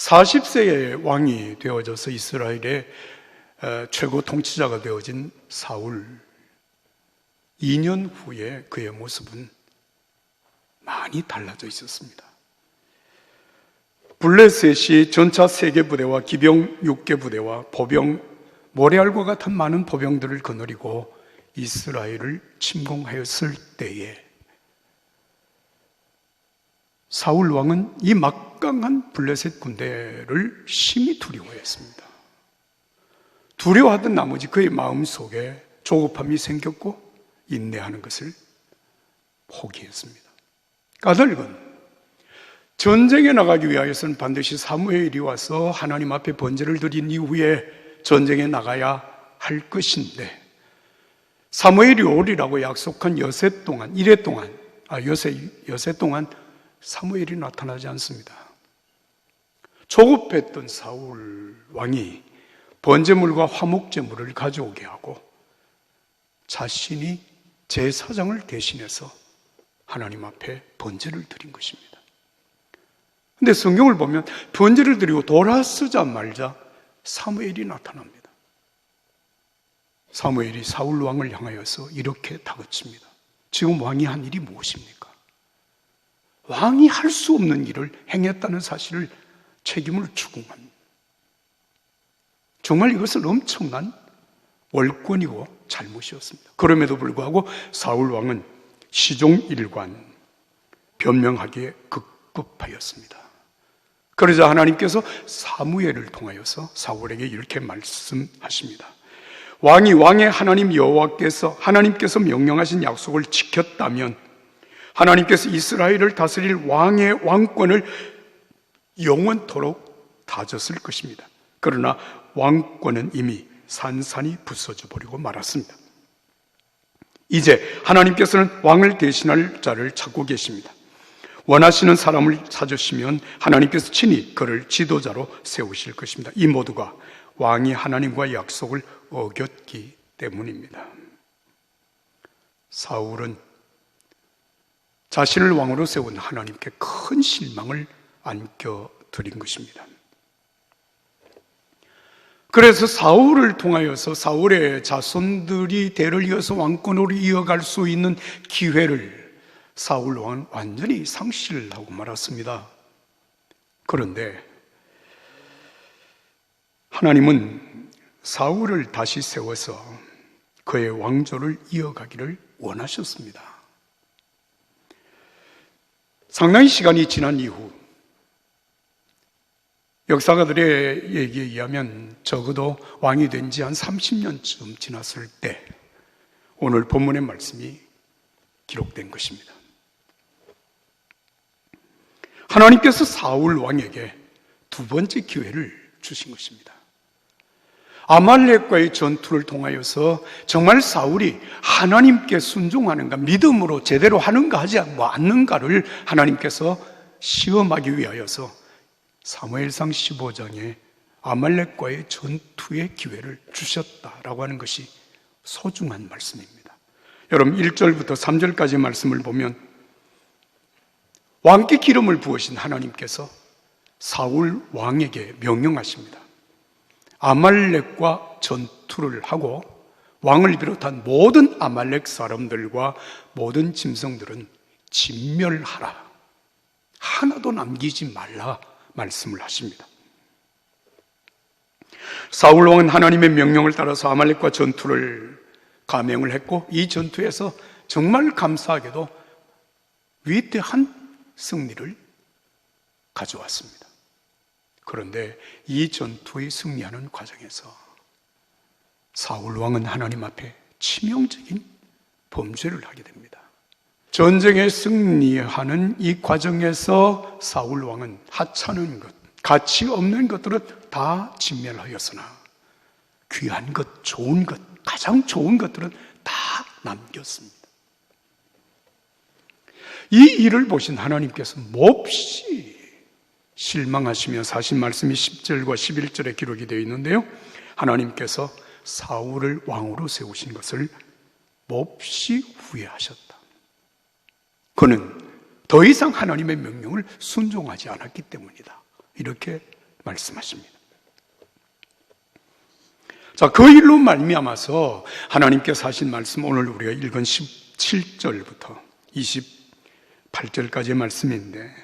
40세의 왕이 되어져서 이스라엘의 최고 통치자가 되어진 사울. 2년 후에 그의 모습은 많이 달라져 있었습니다. 블레셋이 전차 3개 부대와 기병 6개 부대와 보병 모래알과 같은 많은 보병들을 거느리고 이스라엘을 침공하였을 때에 사울 왕은 이 막강한 블레셋 군대를 심히 두려워했습니다. 두려워하던 나머지 그의 마음속에 조급함이 생겼고 인내하는 것을 포기했습니다. 까닭은 전쟁에 나가기 위하여서는 반드시 사무엘이 와서 하나님 앞에 번제를 드린 이후에 전쟁에 나가야 할 것인데 사무엘이 오리라고 약속한 여세 동안 사무엘이 나타나지 않습니다. 조급했던 사울 왕이 번제물과 화목제물을 가져오게 하고 자신이 제사장을 대신해서 하나님 앞에 번제를 드린 것입니다. 근데 성경을 보면 번제를 드리고 돌아서자마자 사무엘이 나타납니다. 사무엘이 사울 왕을 향하여서 이렇게 다그칩니다. 지금 왕이 한 일이 무엇입니까? 왕이 할 수 없는 일을 행했다는 사실을 책임을 추궁합니다. 정말 이것은 엄청난 월권이고 잘못이었습니다. 그럼에도 불구하고 사울 왕은 시종일관 변명하기에 급급하였습니다. 그러자 하나님께서 사무엘을 통하여서 사울에게 이렇게 말씀하십니다. 왕이 왕의 하나님 여호와께서 하나님께서 명령하신 약속을 지켰다면 하나님께서 이스라엘을 다스릴 왕의 왕권을 영원토록 다졌을 것입니다. 그러나 왕권은 이미 산산이 부서져 버리고 말았습니다. 이제 하나님께서는 왕을 대신할 자를 찾고 계십니다. 원하시는 사람을 찾으시면 하나님께서 친히 그를 지도자로 세우실 것입니다. 이 모두가 왕이 하나님과의 약속을 어겼기 때문입니다. 사울은 자신을 왕으로 세운 하나님께 큰 실망을 안겨드린 것입니다. 그래서 사울을 통하여서 사울의 자손들이 대를 이어서 왕권으로 이어갈 수 있는 기회를 사울 왕은 완전히 상실하고 말았습니다. 그런데 하나님은 사울을 다시 세워서 그의 왕조를 이어가기를 원하셨습니다. 상당히 시간이 지난 이후 역사가들의 얘기에 의하면 적어도 왕이 된 지 한 30년쯤 지났을 때 오늘 본문의 말씀이 기록된 것입니다. 하나님께서 사울 왕에게 두 번째 기회를 주신 것입니다. 아말렉과의 전투를 통하여서 정말 사울이 하나님께 순종하는가, 믿음으로 제대로 하는가 하지 않는가를 하나님께서 시험하기 위하여서 사무엘상 15장에 아말렉과의 전투의 기회를 주셨다라고 하는 것이 소중한 말씀입니다. 여러분 1절부터 3절까지 말씀을 보면 왕께 기름을 부으신 하나님께서 사울 왕에게 명령하십니다. 아말렉과 전투를 하고 왕을 비롯한 모든 아말렉 사람들과 모든 짐승들은 진멸하라. 하나도 남기지 말라 말씀을 하십니다. 사울 왕은 하나님의 명령을 따라서 아말렉과 전투를 감행을 했고 이 전투에서 정말 감사하게도 위대한 승리를 가져왔습니다. 그런데 이 전투에 승리하는 과정에서 사울 왕은 하나님 앞에 치명적인 범죄를 하게 됩니다. 전쟁에 승리하는 이 과정에서 사울 왕은 하찮은 것, 가치 없는 것들은 다 진멸하였으나 귀한 것, 좋은 것, 가장 좋은 것들은 다 남겼습니다. 이 일을 보신 하나님께서 몹시 실망하시며 사신 말씀이 10절과 11절에 기록이 되어 있는데요. 하나님께서 사울을 왕으로 세우신 것을 몹시 후회하셨다. 그는 더 이상 하나님의 명령을 순종하지 않았기 때문이다. 이렇게 말씀하십니다. 자, 그 일로 말미암아서 하나님께서 하신 말씀, 오늘 우리가 읽은 17절부터 28절까지의 말씀인데,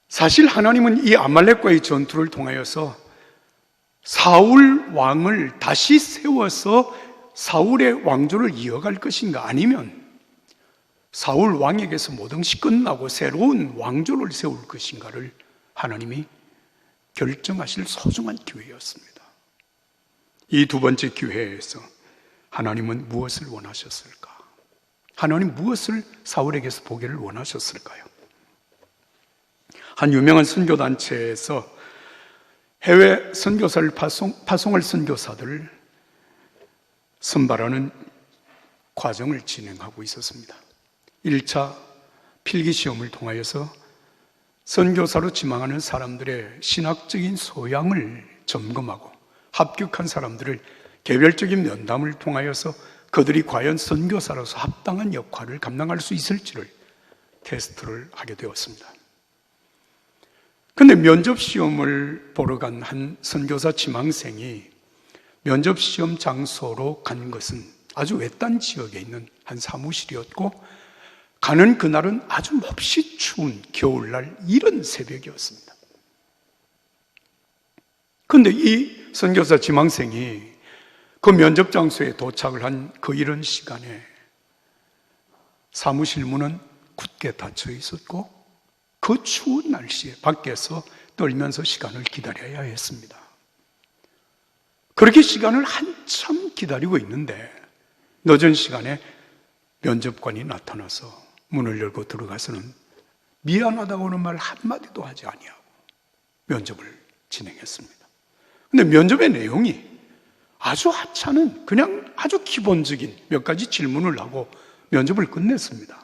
사실 하나님은 이 아말렉과의 전투를 통하여서 사울 왕을 다시 세워서 사울의 왕조를 이어갈 것인가, 아니면 사울 왕에게서 모든 것이 끝나고 새로운 왕조를 세울 것인가를 하나님이 결정하실 소중한 기회였습니다. 이 두 번째 기회에서 하나님은 무엇을 원하셨을까? 하나님 무엇을 사울에게서 보기를 원하셨을까요? 한 유명한 선교단체에서 해외 선교사를 파송할 선교사들을 선발하는 과정을 진행하고 있었습니다. 1차 필기시험을 통하여서 선교사로 지망하는 사람들의 신학적인 소양을 점검하고 합격한 사람들을 개별적인 면담을 통하여서 그들이 과연 선교사로서 합당한 역할을 감당할 수 있을지를 테스트를 하게 되었습니다. 그런데 면접시험을 보러 간 한 선교사 지망생이 면접시험 장소로 간 것은 아주 외딴 지역에 있는 한 사무실이었고, 가는 그날은 아주 몹시 추운 겨울날 이른 새벽이었습니다. 그런데 이 선교사 지망생이 그 면접 장소에 도착을 한 그 이른 시간에 사무실 문은 굳게 닫혀 있었고, 그 추운 날씨에 밖에서 떨면서 시간을 기다려야 했습니다. 그렇게 시간을 한참 기다리고 있는데 늦은 시간에 면접관이 나타나서 문을 열고 들어가서는 미안하다고는 말 한마디도 하지 아니하고 면접을 진행했습니다. 근데 면접의 내용이 아주 하찮은, 그냥 아주 기본적인 몇 가지 질문을 하고 면접을 끝냈습니다.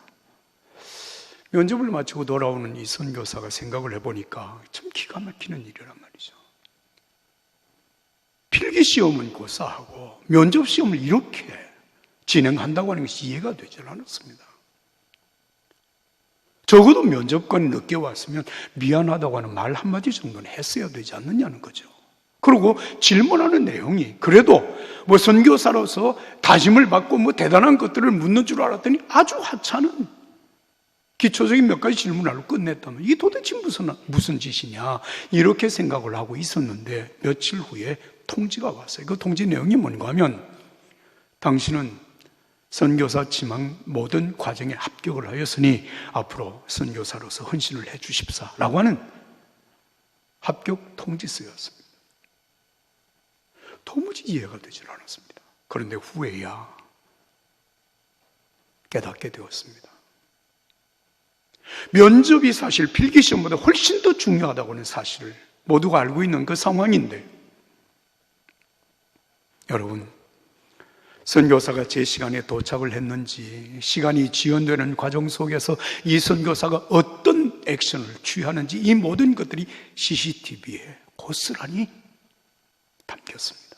면접을 마치고 돌아오는 이 선교사가 생각을 해보니까 참 기가 막히는 일이란 말이죠. 필기시험은 고사하고 면접시험을 이렇게 진행한다고 하는 것이 이해가 되질 않았습니다. 적어도 면접관이 늦게 왔으면 미안하다고 하는 말 한마디 정도는 했어야 되지 않느냐는 거죠. 그리고 질문하는 내용이 그래도 뭐 선교사로서 다짐을 받고 대단한 것들을 묻는 줄 알았더니 아주 하찮은 기초적인 몇 가지 질문을 끝냈다면 이게 도대체 무슨 짓이냐, 이렇게 생각을 하고 있었는데 며칠 후에 통지가 왔어요. 그 통지 내용이 뭔가 하면, 당신은 선교사 지망 모든 과정에 합격을 하였으니 앞으로 선교사로서 헌신을 해 주십사 라고 하는 합격 통지서였습니다. 도무지 이해가 되질 않았습니다. 그런데 후에야 깨닫게 되었습니다. 면접이 사실 필기시험보다 훨씬 더 중요하다고 하는 사실을 모두가 알고 있는 그 상황인데, 여러분, 선교사가 제 시간에 도착을 했는지, 시간이 지연되는 과정 속에서 이 선교사가 어떤 액션을 취하는지, 이 모든 것들이 CCTV에 고스란히 담겼습니다.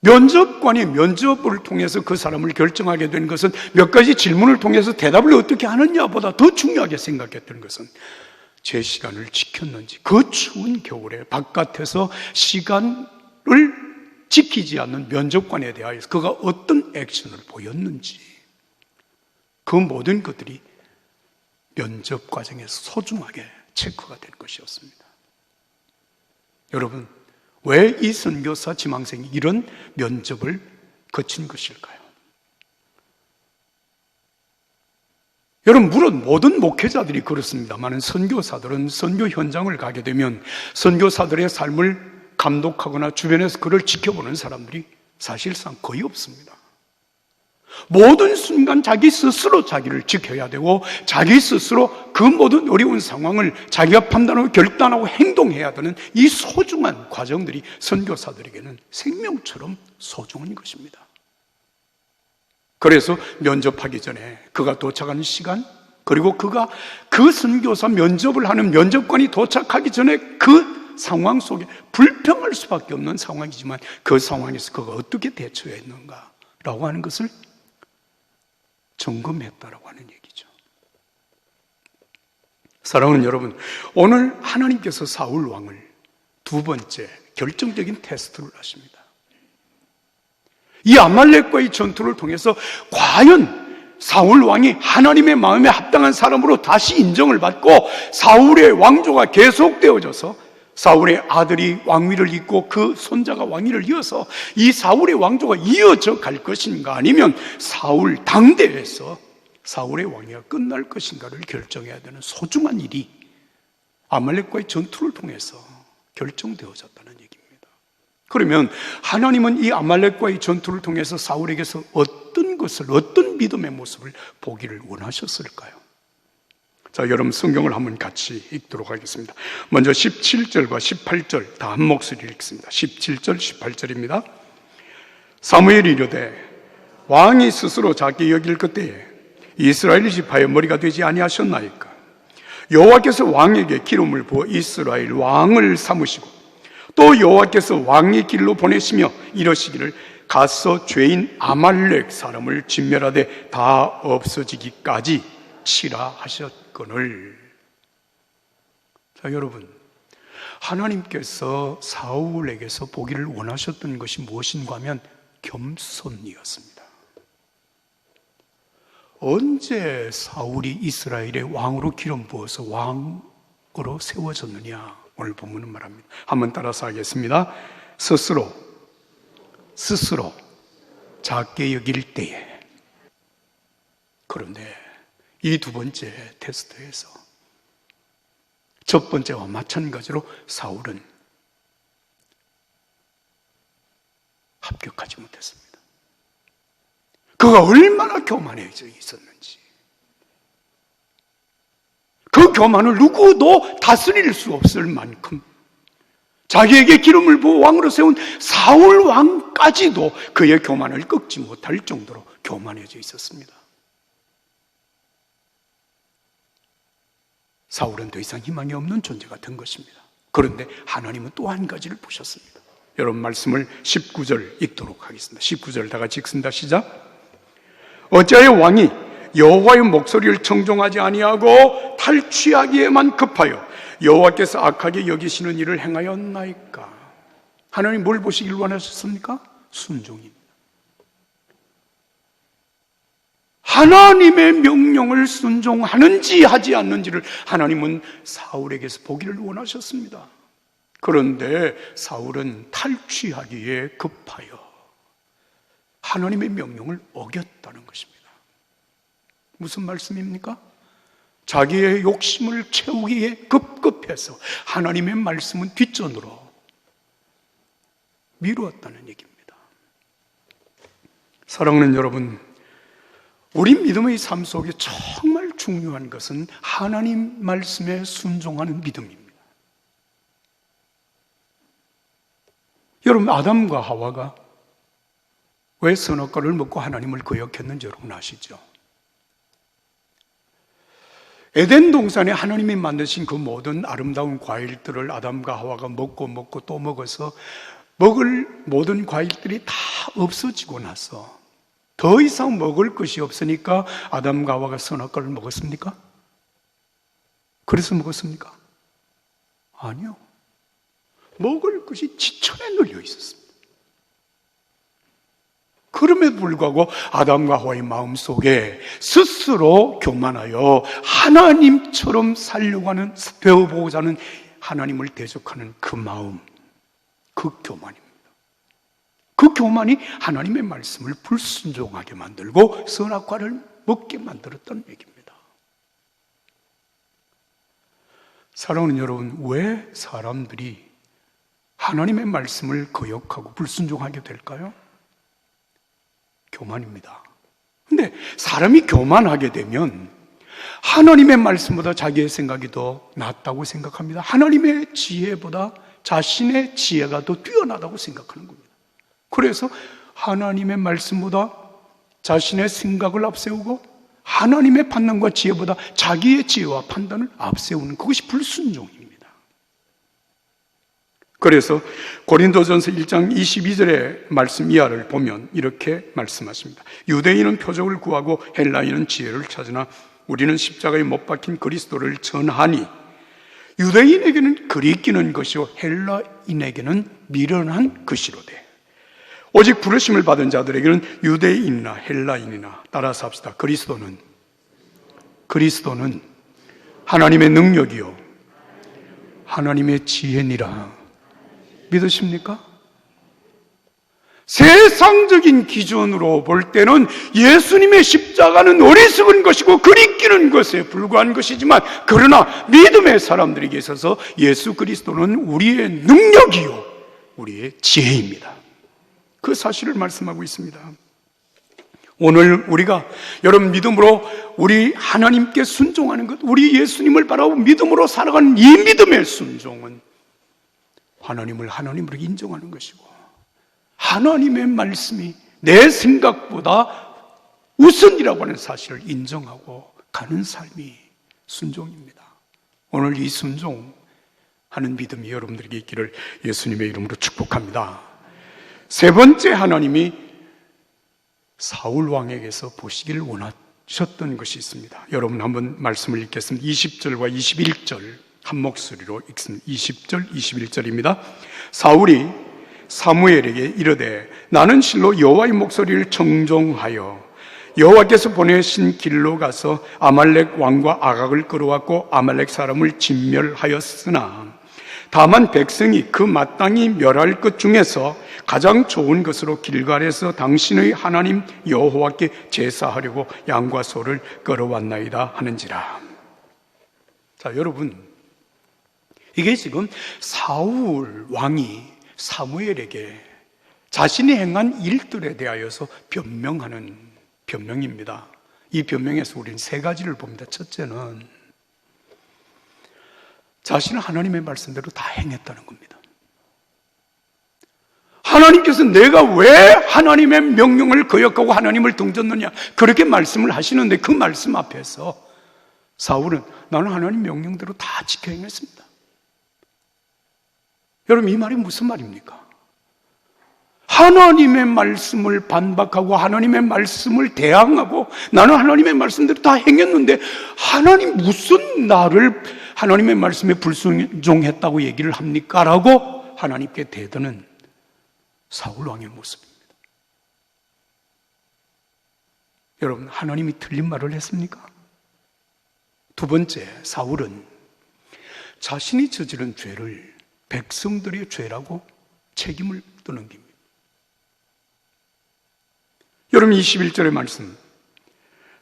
면접관이 면접을 통해서 그 사람을 결정하게 된 것은 몇 가지 질문을 통해서 대답을 어떻게 하느냐보다 더 중요하게 생각했던 것은 제 시간을 지켰는지, 그 추운 겨울에 바깥에서 시간을 지키지 않는 면접관에 대하여 그가 어떤 액션을 보였는지, 그 모든 것들이 면접 과정에서 소중하게 체크가 된 것이었습니다. 여러분, 왜 이 선교사 지망생이 이런 면접을 거친 것일까요? 여러분, 물론 모든 목회자들이 그렇습니다만 선교사들은 선교 현장을 가게 되면 선교사들의 삶을 감독하거나 주변에서 그를 지켜보는 사람들이 사실상 거의 없습니다. 모든 순간 자기 스스로 자기를 지켜야 되고, 자기 스스로 그 모든 어려운 상황을 자기가 판단하고 결단하고 행동해야 되는 이 소중한 과정들이 선교사들에게는 생명처럼 소중한 것입니다. 그래서 면접하기 전에 그가 도착하는 시간, 그리고 그가 그 선교사 면접을 하는 면접관이 도착하기 전에 그 상황 속에 불평할 수밖에 없는 상황이지만 그 상황에서 그가 어떻게 대처했는가라고 하는 것을 점검했다라고 하는 얘기죠. 사랑하는 여러분, 오늘 하나님께서 사울 왕을 두 번째 결정적인 테스트를 하십니다. 이 아말렉과의 전투를 통해서 과연 사울 왕이 하나님의 마음에 합당한 사람으로 다시 인정을 받고 사울의 왕조가 계속되어져서 사울의 아들이 왕위를 잇고 그 손자가 왕위를 이어서 이 사울의 왕조가 이어져 갈 것인가, 아니면 사울 당대에서 사울의 왕위가 끝날 것인가를 결정해야 되는 소중한 일이 아말렉과의 전투를 통해서 결정되어졌다는 얘기입니다. 그러면 하나님은 이 아말렉과의 전투를 통해서 사울에게서 어떤 믿음의 모습을 보기를 원하셨을까요? 자, 여러분 성경을 한번 같이 읽도록 하겠습니다. 먼저 17절과 18절 다 한 목소리로 읽습니다. 17절, 18절입니다. 사무엘이 이르되 왕이 스스로 작게 여길 그때에 이스라엘 지파의 머리가 되지 아니하셨나이까? 여호와께서 왕에게 기름을 부어 이스라엘 왕을 삼으시고 또 여호와께서 왕의 길로 보내시며 이러시기를 가서 죄인 아말렉 사람을 진멸하되 다 없어지기까지 치라 하셨거늘. 자, 여러분, 하나님께서 사울에게서 보기를 원하셨던 것이 무엇인가 하면 겸손이었습니다. 언제 사울이 이스라엘의 왕으로 기름 부어서 왕으로 세워졌느냐? 오늘 본문은 말합니다. 한번 따라서 하겠습니다. 스스로 작게 여길 때에. 그런데 이 두 번째 테스트에서 첫 번째와 마찬가지로 사울은 합격하지 못했습니다. 그가 얼마나 교만해져 있었는지, 그 교만을 누구도 다스릴 수 없을 만큼 자기에게 기름을 부어 왕으로 세운 사울 왕까지도 그의 교만을 꺾지 못할 정도로 교만해져 있었습니다. 사울은 더 이상 희망이 없는 존재가 된 것입니다. 그런데 하나님은 또 한 가지를 보셨습니다. 여러분 말씀을 19절 읽도록 하겠습니다. 19절 다 같이 읽습니다. 시작. 어찌하여 왕이 여호와의 목소리를 청종하지 아니하고 탈취하기에만 급하여 여호와께서 악하게 여기시는 일을 행하였나이까? 하나님 뭘 보시길 원하셨습니까? 순종입니다. 하나님의 명령을 순종하는지 하지 않는지를 하나님은 사울에게서 보기를 원하셨습니다. 그런데 사울은 탈취하기에 급하여 하나님의 명령을 어겼다는 것입니다. 무슨 말씀입니까? 자기의 욕심을 채우기에 급급해서 하나님의 말씀은 뒷전으로 미루었다는 얘기입니다. 사랑하는 여러분, 우리 믿음의 삶 속에 정말 중요한 것은 하나님 말씀에 순종하는 믿음입니다. 여러분, 아담과 하와가 왜 선악과를 먹고 하나님을 거역했는지 여러분 아시죠? 에덴 동산에 하나님이 만드신 그 모든 아름다운 과일들을 아담과 하와가 먹고 또 먹어서 먹을 모든 과일들이 다 없어지고 나서 더 이상 먹을 것이 없으니까 아담과 하와가 선악과를 먹었습니까? 그래서 먹었습니까? 아니요. 먹을 것이 지천에 널려 있었습니다. 그럼에도 불구하고 아담과 하와의 마음속에 스스로 교만하여 하나님처럼 살려고 하는, 배워보고자 하는, 하나님을 대적하는 그 마음, 그 교만입니다. 그 교만이 하나님의 말씀을 불순종하게 만들고 선악과를 먹게 만들었다는 얘기입니다. 사랑하는 여러분, 왜 사람들이 하나님의 말씀을 거역하고 불순종하게 될까요? 교만입니다. 근데 사람이 교만하게 되면 하나님의 말씀보다 자기의 생각이 더 낫다고 생각합니다. 하나님의 지혜보다 자신의 지혜가 더 뛰어나다고 생각하는 겁니다. 그래서 하나님의 말씀보다 자신의 생각을 앞세우고 하나님의 판단과 지혜보다 자기의 지혜와 판단을 앞세우는, 그것이 불순종입니다. 그래서 고린도전서 1장 22절의 말씀 이하를 보면 이렇게 말씀하십니다. 유대인은 표적을 구하고 헬라인은 지혜를 찾으나 우리는 십자가에 못 박힌 그리스도를 전하니 유대인에게는 그리끼는 것이요 헬라인에게는 미련한 것이로되 오직 부르심을 받은 자들에게는 유대인이나 헬라인이나 따라서 합시다. 그리스도는 하나님의 능력이요 하나님의 지혜니라. 믿으십니까? 세상적인 기준으로 볼 때는 예수님의 십자가는 어리석은 것이고 그리끼는 것에 불과한 것이지만, 그러나 믿음의 사람들에게 있어서 예수 그리스도는 우리의 능력이요 우리의 지혜입니다. 그 사실을 말씀하고 있습니다. 오늘 우리가 여러분 믿음으로 우리 하나님께 순종하는 것, 우리 예수님을 바라보고 믿음으로 살아가는 이 믿음의 순종은 하나님을 하나님으로 인정하는 것이고, 하나님의 말씀이 내 생각보다 우선이라고 하는 사실을 인정하고 가는 삶이 순종입니다. 오늘 이 순종하는 믿음이 여러분들에게 있기를 예수님의 이름으로 축복합니다. 세 번째, 하나님이 사울 왕에게서 보시기를 원하셨던 것이 있습니다. 여러분 한번 말씀을 읽겠습니다. 20절과 21절 한 목소리로 읽습니다. 20절, 21절입니다. 사울이 사무엘에게 이르되 나는 실로 여호와의 목소리를 청종하여 여호와께서 보내신 길로 가서 아말렉 왕과 아각을 끌어왔고 아말렉 사람을 진멸하였으나 다만 백성이 그 마땅히 멸할 것 중에서 가장 좋은 것으로 길갈에서 당신의 하나님 여호와께 제사하려고 양과 소를 끌어왔나이다 하는지라. 자, 여러분, 이게 지금 사울 왕이 사무엘에게 자신이 행한 일들에 대하여서 변명하는 변명입니다. 이 변명에서 우리는 세 가지를 봅니다. 첫째는 자신은 하나님의 말씀대로 다 행했다는 겁니다. 하나님께서 내가 왜 하나님의 명령을 거역하고 하나님을 등졌느냐 그렇게 말씀을 하시는데, 그 말씀 앞에서 사울은 나는 하나님 명령대로 다 지켜 행했습니다. 여러분, 이 말이 무슨 말입니까? 하나님의 말씀을 반박하고 하나님의 말씀을 대항하고 나는 하나님의 말씀대로 다 행했는데 하나님 무슨 나를 하나님의 말씀에 불순종했다고 얘기를 합니까? 라고 하나님께 대드는 사울 왕의 모습입니다. 여러분, 하나님이 틀린 말을 했습니까? 두 번째, 사울은 자신이 저지른 죄를 백성들의 죄라고 책임을 떠넘깁니다. 여러분, 21절의 말씀,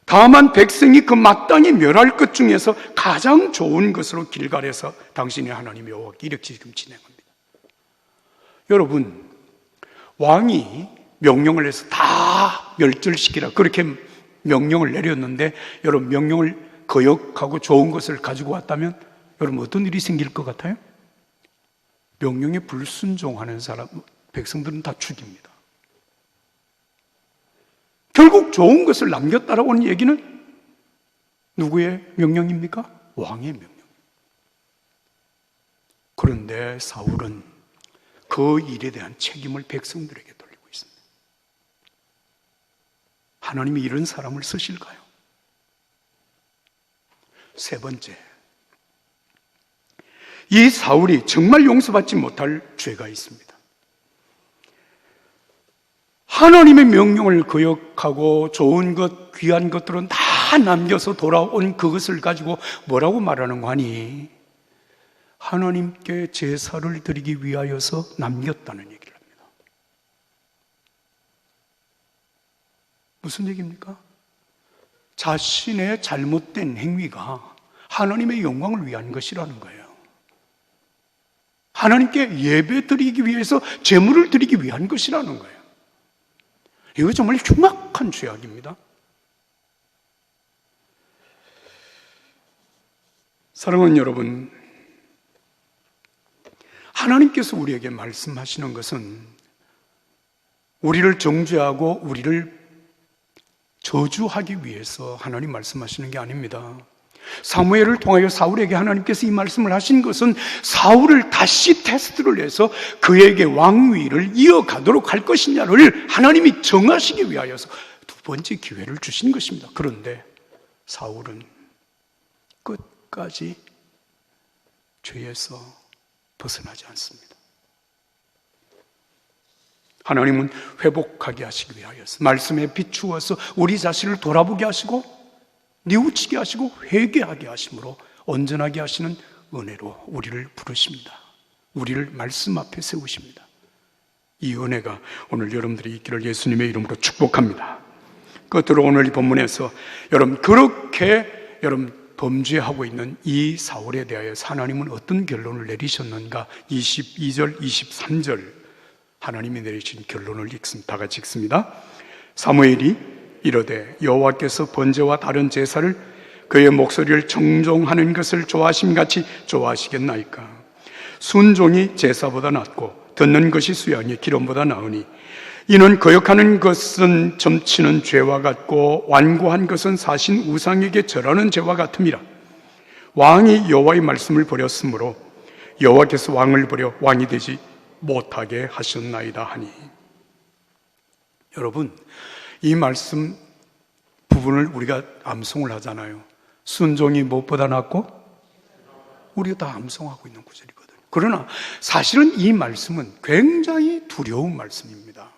다만 백성이 그 마땅히 멸할 것 중에서 가장 좋은 것으로 길갈에서 당신의 하나님 여호와께 이렇게 지금 진행합니다. 여러분, 왕이 명령을 해서 다 멸절시키라 그렇게 명령을 내렸는데, 여러분 명령을 거역하고 좋은 것을 가지고 왔다면 여러분 어떤 일이 생길 것 같아요? 명령에 불순종하는 사람, 백성들은 다 죽입니다. 결국 좋은 것을 남겼다라고 하는 얘기는 누구의 명령입니까? 왕의 명령. 그런데 사울은 그 일에 대한 책임을 백성들에게 돌리고 있습니다. 하나님이 이런 사람을 쓰실까요? 세 번째, 이 사울이 정말 용서받지 못할 죄가 있습니다. 하나님의 명령을 거역하고 좋은 것, 귀한 것들은 다 남겨서 돌아온 그것을 가지고 뭐라고 말하는 거 아니? 하나님께 제사를 드리기 위하여서 남겼다는 얘기를 합니다. 무슨 얘기입니까? 자신의 잘못된 행위가 하나님의 영광을 위한 것이라는 거예요. 하나님께 예배 드리기 위해서 제물을 드리기 위한 것이라는 거예요. 이거 정말 흉악한 죄악입니다. 사랑하는 여러분, 하나님께서 우리에게 말씀하시는 것은 우리를 정죄하고 우리를 저주하기 위해서 하나님 말씀하시는 게 아닙니다. 사무엘을 통하여 사울에게 하나님께서 이 말씀을 하신 것은 사울을 다시 테스트를 해서 그에게 왕위를 이어가도록 할 것이냐를 하나님이 정하시기 위하여서 두 번째 기회를 주신 것입니다. 그런데 사울은 끝까지 죄에서 벗어나지 않습니다. 하나님은 회복하게 하시기 위하여서 말씀에 비추어서 우리 자신을 돌아보게 하시고 뉘우치게 하시고 회개하게 하심으로 온전하게 하시는 은혜로 우리를 부르십니다. 우리를 말씀 앞에 세우십니다. 이 은혜가 오늘 여러분들이 있기를 예수님의 이름으로 축복합니다. 끝으로 오늘 이 본문에서 여러분 그렇게 여러분 범죄하고 있는 이 사울에 대하여서 하나님은 어떤 결론을 내리셨는가? 22절, 23절 하나님이 내리신 결론을 읽습니다. 다 같이 읽습니다. 사무엘이 이르되 여호와께서 번제와 다른 제사를 그의 목소리를 청종하는 것을 좋아하심같이 좋아하시겠나이까? 순종이 제사보다 낫고 듣는 것이 수양이 기름보다 나으니 이는 거역하는 것은 점치는 죄와 같고 완고한 것은 사신 우상에게 절하는 죄와 같음이라. 왕이 여호와의 말씀을 버렸으므로 여호와께서 왕을 버려 왕이 되지 못하게 하셨나이다 하니. 여러분, 이 말씀 부분을 우리가 암송을 하잖아요. 순종이 무엇보다 낫고? 우리가 다 암송하고 있는 구절이거든요. 그러나 사실은 이 말씀은 굉장히 두려운 말씀입니다.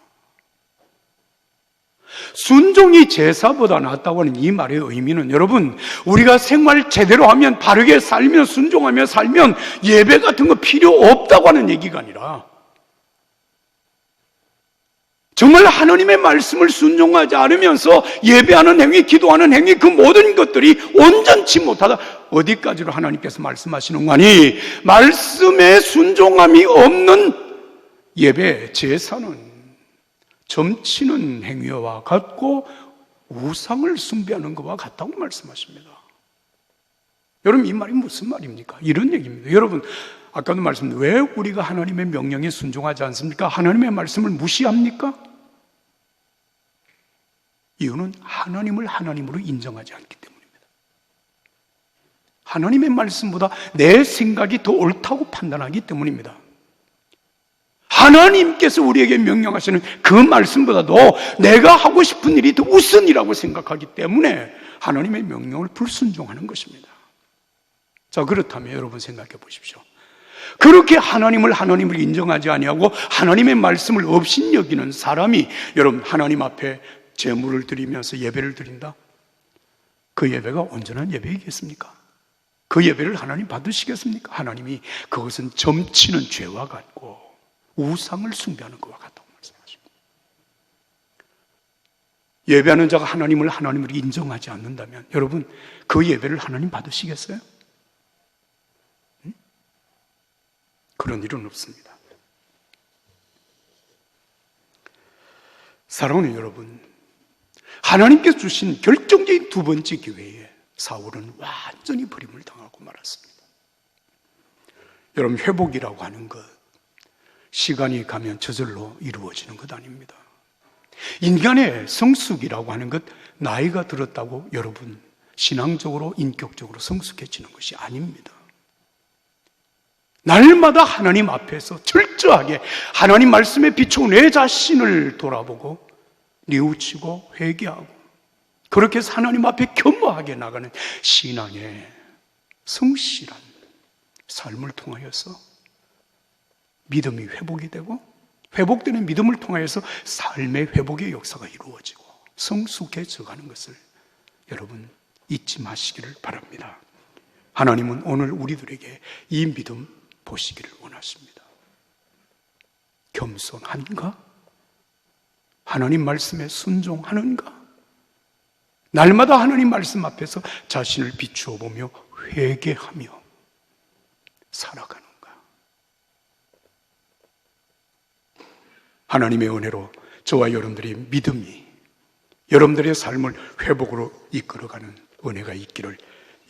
순종이 제사보다 낫다고 하는 이 말의 의미는 여러분, 우리가 생활 제대로 하면, 바르게 살면, 순종하며 살면 예배 같은 거 필요 없다고 하는 얘기가 아니라 정말 하나님의 말씀을 순종하지 않으면서 예배하는 행위, 기도하는 행위, 그 모든 것들이 온전치 못하다. 어디까지로 하나님께서 말씀하시는 거니? 말씀에 순종함이 없는 예배, 제사는 점치는 행위와 같고 우상을 숭배하는 것과 같다고 말씀하십니다. 여러분, 이 말이 무슨 말입니까? 이런 얘기입니다. 여러분, 아까도 말씀드렸는데 왜 우리가 하나님의 명령에 순종하지 않습니까? 하나님의 말씀을 무시합니까? 이유는 하나님을 하나님으로 인정하지 않기 때문입니다. 하나님의 말씀보다 내 생각이 더 옳다고 판단하기 때문입니다. 하나님께서 우리에게 명령하시는 그 말씀보다도 내가 하고 싶은 일이 더 우선이라고 생각하기 때문에 하나님의 명령을 불순종하는 것입니다. 자, 그렇다면 여러분 생각해 보십시오. 그렇게 하나님을 하나님으로 인정하지 아니하고 하나님의 말씀을 업신여기는 사람이 여러분 하나님 앞에 제물을 드리면서 예배를 드린다? 그 예배가 온전한 예배이겠습니까? 그 예배를 하나님 받으시겠습니까? 하나님이 그것은 점치는 죄와 같고 우상을 숭배하는 것과 같다고 말씀하십니다. 예배하는 자가 하나님을 하나님으로 인정하지 않는다면 여러분 그 예배를 하나님 받으시겠어요? 그런 일은 없습니다. 사랑하는 여러분, 하나님께서 주신 결정적인 두 번째 기회에 사울은 완전히 버림을 당하고 말았습니다. 여러분, 회복이라고 하는 것 시간이 가면 저절로 이루어지는 것 아닙니다. 인간의 성숙이라고 하는 것 나이가 들었다고 여러분 신앙적으로 인격적으로 성숙해지는 것이 아닙니다. 날마다 하나님 앞에서 철저하게 하나님 말씀에 비추어 내 자신을 돌아보고 뉘우치고 회개하고 그렇게 해서 하나님 앞에 겸허하게 나가는 신앙의 성실한 삶을 통하여서 믿음이 회복이 되고 회복되는 믿음을 통하여서 삶의 회복의 역사가 이루어지고 성숙해져 가는 것을 여러분 잊지 마시기를 바랍니다. 하나님은 오늘 우리들에게 이 믿음 보시기를 원하십니다. 겸손한가? 하나님 말씀에 순종하는가? 날마다 하나님 말씀 앞에서 자신을 비추어 보며 회개하며 살아가는가? 하나님의 은혜로 저와 여러분들의 믿음이 여러분들의 삶을 회복으로 이끌어가는 은혜가 있기를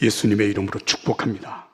예수님의 이름으로 축복합니다.